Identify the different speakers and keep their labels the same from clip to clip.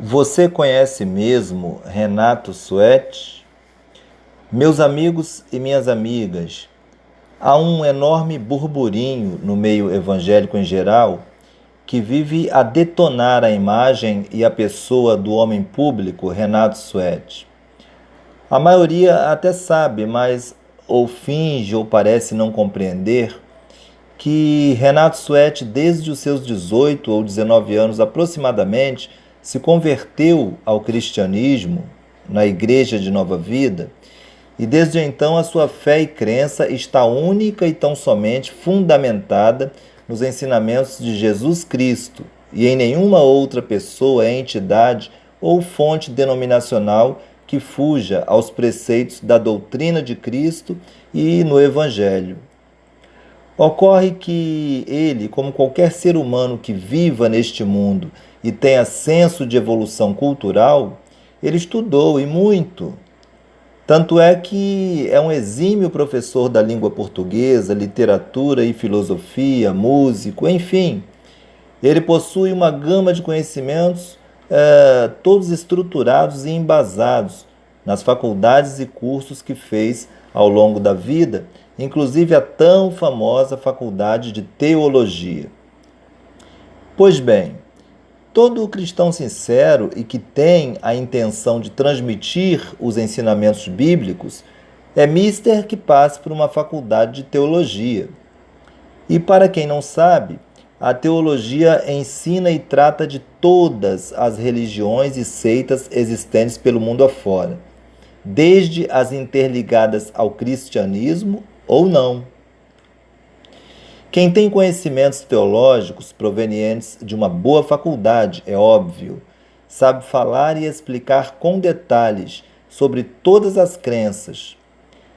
Speaker 1: Você conhece mesmo Renato Suete? Meus amigos e minhas amigas, há um enorme burburinho no meio evangélico em geral que vive a detonar a imagem e a pessoa do homem público Renato Suete. A maioria até sabe, mas ou finge ou parece não compreender que Renato Suete, desde os seus 18 ou 19 anos aproximadamente, se converteu ao cristianismo na Igreja de Nova Vida e desde então a sua fé e crença está única e tão somente fundamentada nos ensinamentos de Jesus Cristo e em nenhuma outra pessoa, entidade ou fonte denominacional que fuja aos preceitos da doutrina de Cristo e no Evangelho. Ocorre que ele, como qualquer ser humano que viva neste mundo e tenha senso de evolução cultural, ele estudou e muito. Tanto é que é um exímio professor da língua portuguesa, literatura e filosofia, músico, enfim. Ele possui uma gama de conhecimentos, todos estruturados e embasados nas faculdades e cursos que fez ao longo da vida, inclusive a tão famosa Faculdade de Teologia. Pois bem, todo cristão sincero e que tem a intenção de transmitir os ensinamentos bíblicos é mister que passe por uma faculdade de teologia. E para quem não sabe, a teologia ensina e trata de todas as religiões e seitas existentes pelo mundo afora, desde as interligadas ao cristianismo ou não. Quem tem conhecimentos teológicos provenientes de uma boa faculdade, é óbvio, sabe falar e explicar com detalhes sobre todas as crenças.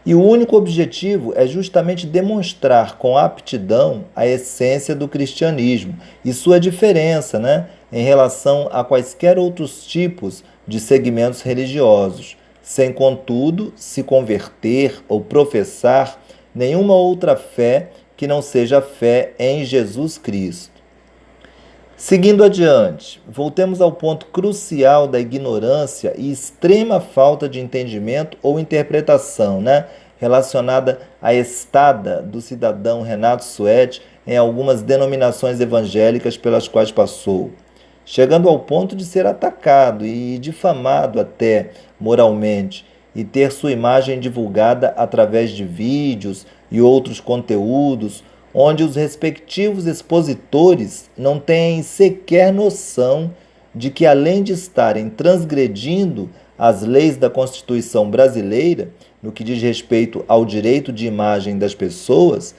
Speaker 1: E o único objetivo é justamente demonstrar com aptidão a essência do cristianismo e sua diferença, em relação a quaisquer outros tipos de segmentos religiosos, sem, contudo, se converter ou professar nenhuma outra fé que não seja a fé em Jesus Cristo. Seguindo adiante, voltemos ao ponto crucial da ignorância e extrema falta de entendimento ou interpretação, relacionada à estada do cidadão Renato Suete em algumas denominações evangélicas pelas quais passou, chegando ao ponto de ser atacado e difamado até moralmente e ter sua imagem divulgada através de vídeos e outros conteúdos, onde os respectivos expositores não têm sequer noção de que, além de estarem transgredindo as leis da Constituição brasileira, no que diz respeito ao direito de imagem das pessoas,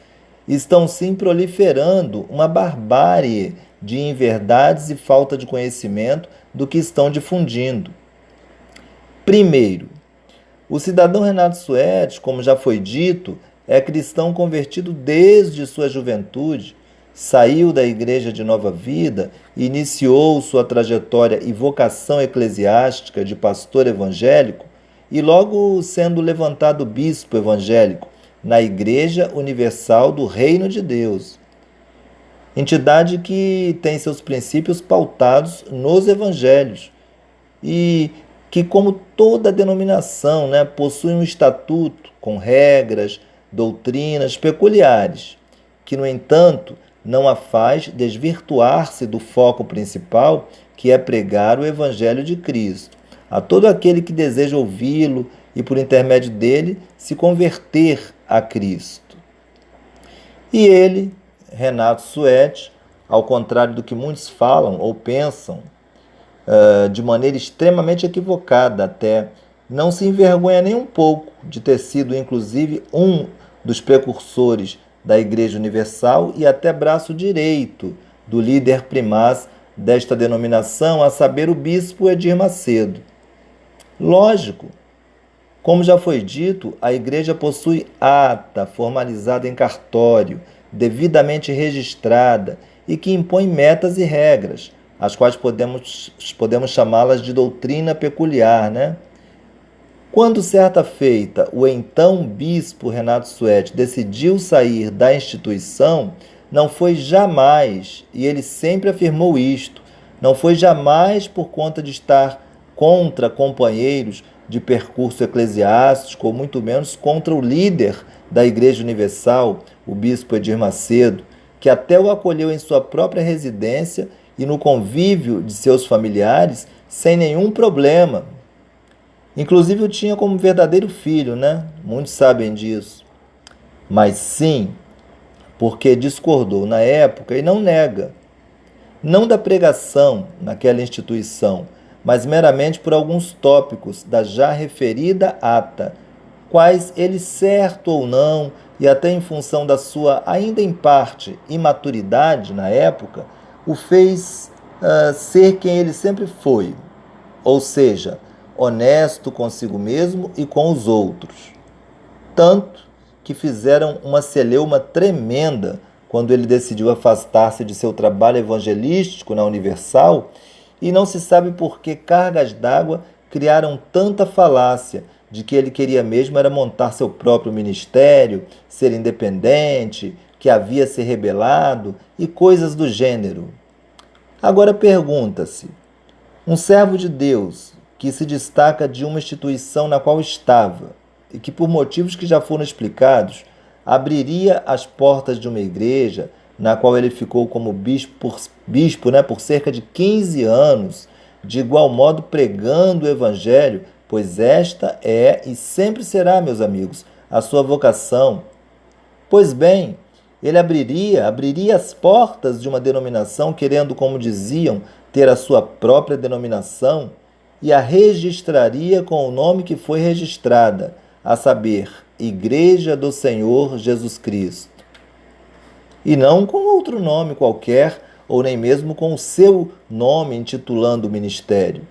Speaker 1: estão sim proliferando uma barbárie de inverdades e falta de conhecimento do que estão difundindo. Primeiro, o cidadão Renato Suete, como já foi dito, é cristão convertido desde sua juventude, saiu da Igreja de Nova Vida e iniciou sua trajetória e vocação eclesiástica de pastor evangélico e logo sendo levantado bispo evangélico na Igreja Universal do Reino de Deus, entidade que tem seus princípios pautados nos evangelhos e que, como toda denominação, possui um estatuto com regras, doutrinas peculiares, que, no entanto, não a faz desvirtuar-se do foco principal, que é pregar o Evangelho de Cristo, a todo aquele que deseja ouvi-lo e, por intermédio dele, se converter a Cristo. E ele, Renato Suete, ao contrário do que muitos falam ou pensam, de maneira extremamente equivocada até, não se envergonha nem um pouco de ter sido, inclusive, um dos precursores da Igreja Universal e até braço direito do líder primaz desta denominação, a saber, o bispo Edir Macedo. Lógico, como já foi dito, a Igreja possui ata formalizada em cartório, devidamente registrada e que impõe metas e regras, as quais podemos chamá-las de doutrina peculiar, Quando, certa feita, o então bispo Renato Suete decidiu sair da instituição, não foi jamais, e ele sempre afirmou isto, Não foi jamais por conta de estar contra companheiros de percurso eclesiástico, ou muito menos contra o líder da Igreja Universal, o bispo Edir Macedo, que até o acolheu em sua própria residência e no convívio de seus familiares sem nenhum problema. Inclusive o tinha como verdadeiro filho, né? Muitos sabem disso. Mas sim, porque discordou na época e não nega, não da pregação naquela instituição, mas meramente por alguns tópicos da já referida ata, quais ele, certo ou não, e até em função da sua, ainda em parte, imaturidade na época, o fez ser quem ele sempre foi, ou seja, honesto consigo mesmo e com os outros. Tanto que fizeram uma celeuma tremenda quando ele decidiu afastar-se de seu trabalho evangelístico na Universal, e não se sabe por que cargas d'água criaram tanta falácia de que ele queria mesmo era montar seu próprio ministério, ser independente, que havia se rebelado e coisas do gênero. Agora pergunta-se, um servo de Deus que se destaca de uma instituição na qual estava e que, por motivos que já foram explicados, abriria as portas de uma igreja na qual ele ficou como bispo, por cerca de 15 anos, de igual modo pregando o evangelho, pois esta é e sempre será, meus amigos, a sua vocação. Pois bem, ele abriria as portas de uma denominação, querendo, como diziam, ter a sua própria denominação, e a registraria com o nome que foi registrada, a saber, Igreja do Senhor Jesus Cristo. E não com outro nome qualquer, ou nem mesmo com o seu nome intitulando o ministério.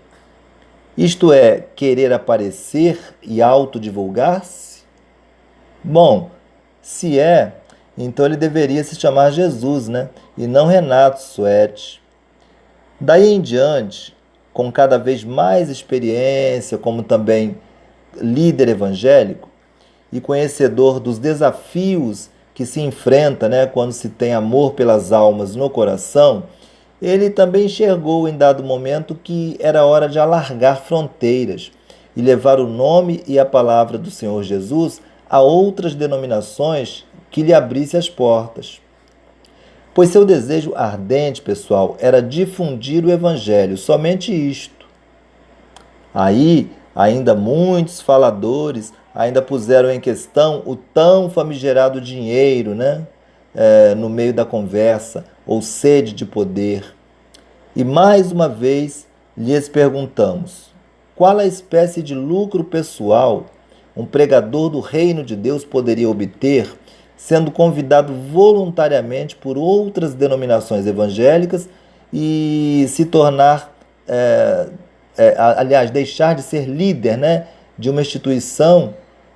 Speaker 1: Isto é, querer aparecer e autodivulgar-se? Bom, se é, então ele deveria se chamar Jesus, né? E não Renato Suete. Daí em diante, com cada vez mais experiência, como também líder evangélico e conhecedor dos desafios que se enfrenta, quando se tem amor pelas almas no coração, ele também enxergou em dado momento que era hora de alargar fronteiras e levar o nome e a palavra do Senhor Jesus a outras denominações que lhe abrissem as portas. Pois seu desejo ardente, pessoal, era difundir o evangelho, somente isto. Aí, ainda muitos faladores ainda puseram em questão o tão famigerado dinheiro, no meio da conversa, ou sede de poder. E mais uma vez lhes perguntamos, qual a espécie de lucro pessoal um pregador do reino de Deus poderia obter, sendo convidado voluntariamente por outras denominações evangélicas e se tornar, deixar de ser líder, de uma instituição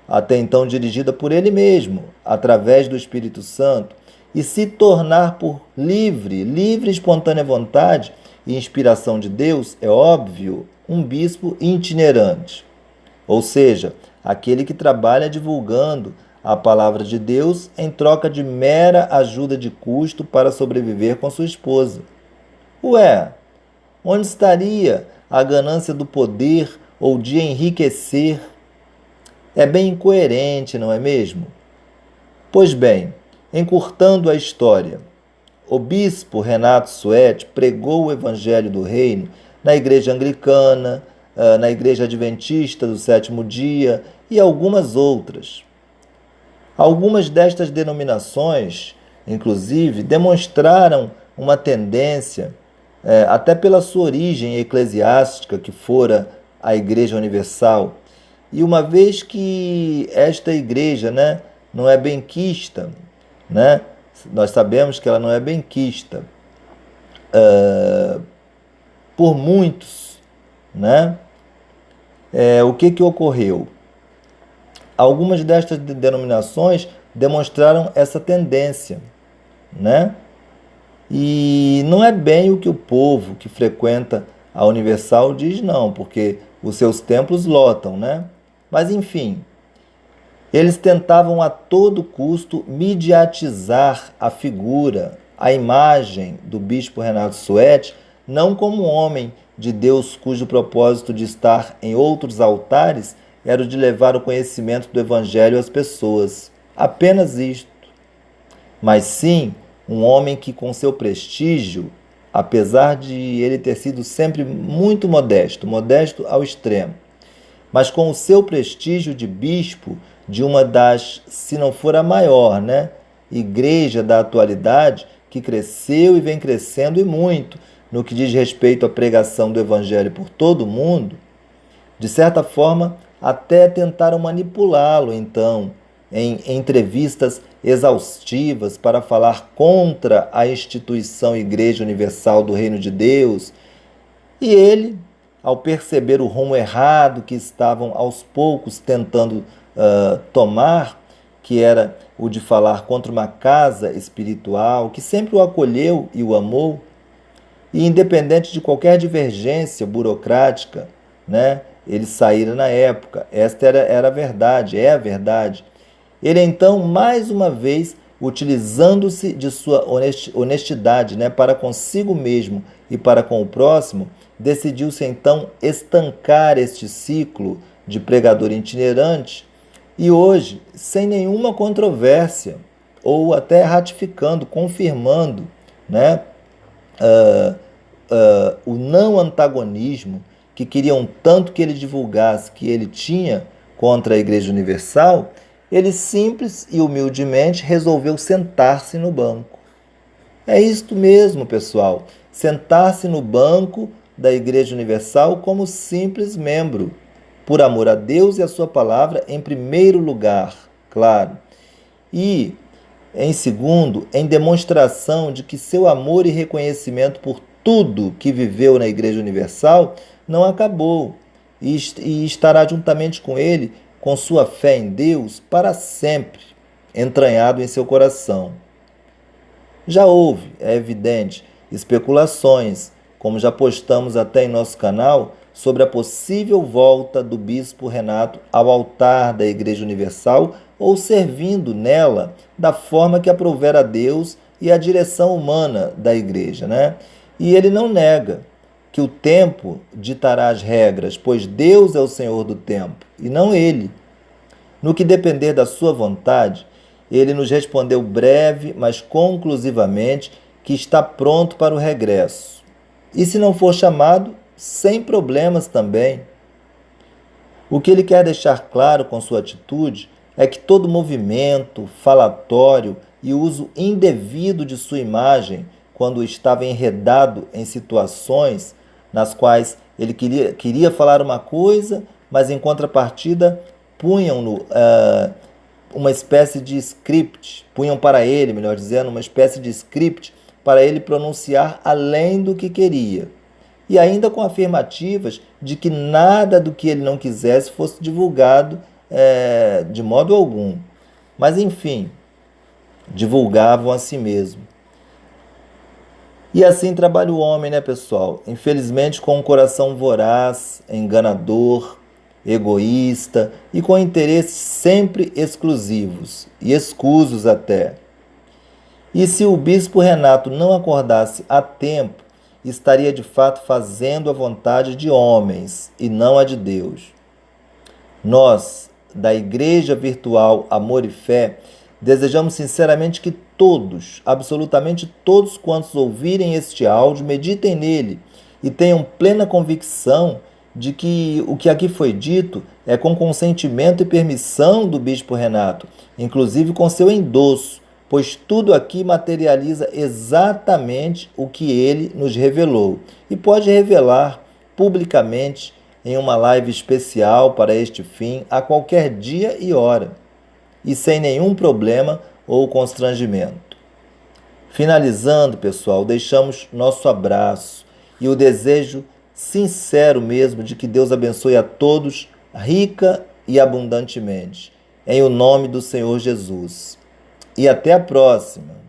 Speaker 1: até então dirigida por ele mesmo, através do Espírito Santo, e se tornar por livre e espontânea vontade e inspiração de Deus, é óbvio, um bispo itinerante. Ou seja, aquele que trabalha divulgando a palavra de Deus em troca de mera ajuda de custo para sobreviver com sua esposa. Ué, onde estaria a ganância do poder ou de enriquecer? É bem incoerente, não é mesmo? Pois bem, encurtando a história, o bispo Renato Suete pregou o Evangelho do Reino na Igreja Anglicana, na Igreja Adventista do Sétimo Dia e algumas outras. Algumas destas denominações, inclusive, demonstraram uma tendência, até pela sua origem eclesiástica, que fora a Igreja Universal. E uma vez que esta igreja, não é benquista, nós sabemos que ela não é benquista por muitos, o que ocorreu? Algumas destas denominações demonstraram essa tendência, E não é bem o que o povo que frequenta a Universal diz, não, porque os seus templos lotam, Mas, enfim, eles tentavam a todo custo mediatizar a figura, a imagem do bispo Renato Suete não como um homem de Deus cujo propósito de estar em outros altares era o de levar o conhecimento do Evangelho às pessoas. Apenas isto. Mas sim, um homem que com seu prestígio, apesar de ele ter sido sempre muito modesto, modesto ao extremo, mas com o seu prestígio de bispo de uma das, se não for a maior, igreja da atualidade, que cresceu e vem crescendo e muito no que diz respeito à pregação do Evangelho por todo o mundo, de certa forma, até tentaram manipulá-lo, então, em entrevistas exaustivas para falar contra a instituição Igreja Universal do Reino de Deus. E ele, ao perceber o rumo errado que estavam aos poucos tentando tomar, que era o de falar contra uma casa espiritual que sempre o acolheu e o amou, e independente de qualquer divergência burocrática, ele saíra na época. Esta era a verdade, é a verdade. Ele então, mais uma vez, utilizando-se de sua honestidade, para consigo mesmo e para com o próximo, decidiu-se então estancar este ciclo de pregador itinerante e hoje, sem nenhuma controvérsia, ou até ratificando, confirmando, o não antagonismo que queriam tanto que ele divulgasse que ele tinha contra a Igreja Universal, ele simples e humildemente resolveu sentar-se no banco. É isto mesmo, pessoal, sentar-se no banco da Igreja Universal como simples membro, por amor a Deus e a sua palavra em primeiro lugar, claro. E, em segundo, em demonstração de que seu amor e reconhecimento por tudo que viveu na Igreja Universal não acabou e estará juntamente com ele, com sua fé em Deus, para sempre, entranhado em seu coração. Já houve, é evidente, especulações, como já postamos até em nosso canal, sobre a possível volta do bispo Renato ao altar da Igreja Universal ou servindo nela da forma que aprouver a Deus e a direção humana da Igreja, E ele não nega que o tempo ditará as regras, pois Deus é o Senhor do tempo, e não ele. No que depender da sua vontade, ele nos respondeu breve, mas conclusivamente, que está pronto para o regresso. E se não for chamado, sem problemas também. O que ele quer deixar claro com sua atitude é que todo movimento, falatório e uso indevido de sua imagem, quando estava enredado em situações nas quais ele queria falar uma coisa, mas em contrapartida punham-no uma espécie de script, punham para ele, melhor dizendo, uma espécie de script para ele pronunciar além do que queria. E ainda com afirmativas de que nada do que ele não quisesse fosse divulgado de modo algum. Mas, enfim, divulgavam a si mesmo. E assim trabalha o homem, pessoal? Infelizmente, com um coração voraz, enganador, egoísta e com interesses sempre exclusivos e escusos até. E se o bispo Renato não acordasse a tempo, estaria de fato fazendo a vontade de homens e não a de Deus. Nós, da Igreja Virtual Amor e Fé, desejamos sinceramente que todos, absolutamente todos quantos ouvirem este áudio, meditem nele e tenham plena convicção de que o que aqui foi dito é com consentimento e permissão do bispo Renato, inclusive com seu endosso, pois tudo aqui materializa exatamente o que ele nos revelou e pode revelar publicamente em uma live especial para este fim a qualquer dia e hora, e sem nenhum problema ou constrangimento. Finalizando, pessoal, deixamos nosso abraço e o desejo sincero mesmo de que Deus abençoe a todos rica e abundantemente, em o nome do Senhor Jesus. E até a próxima!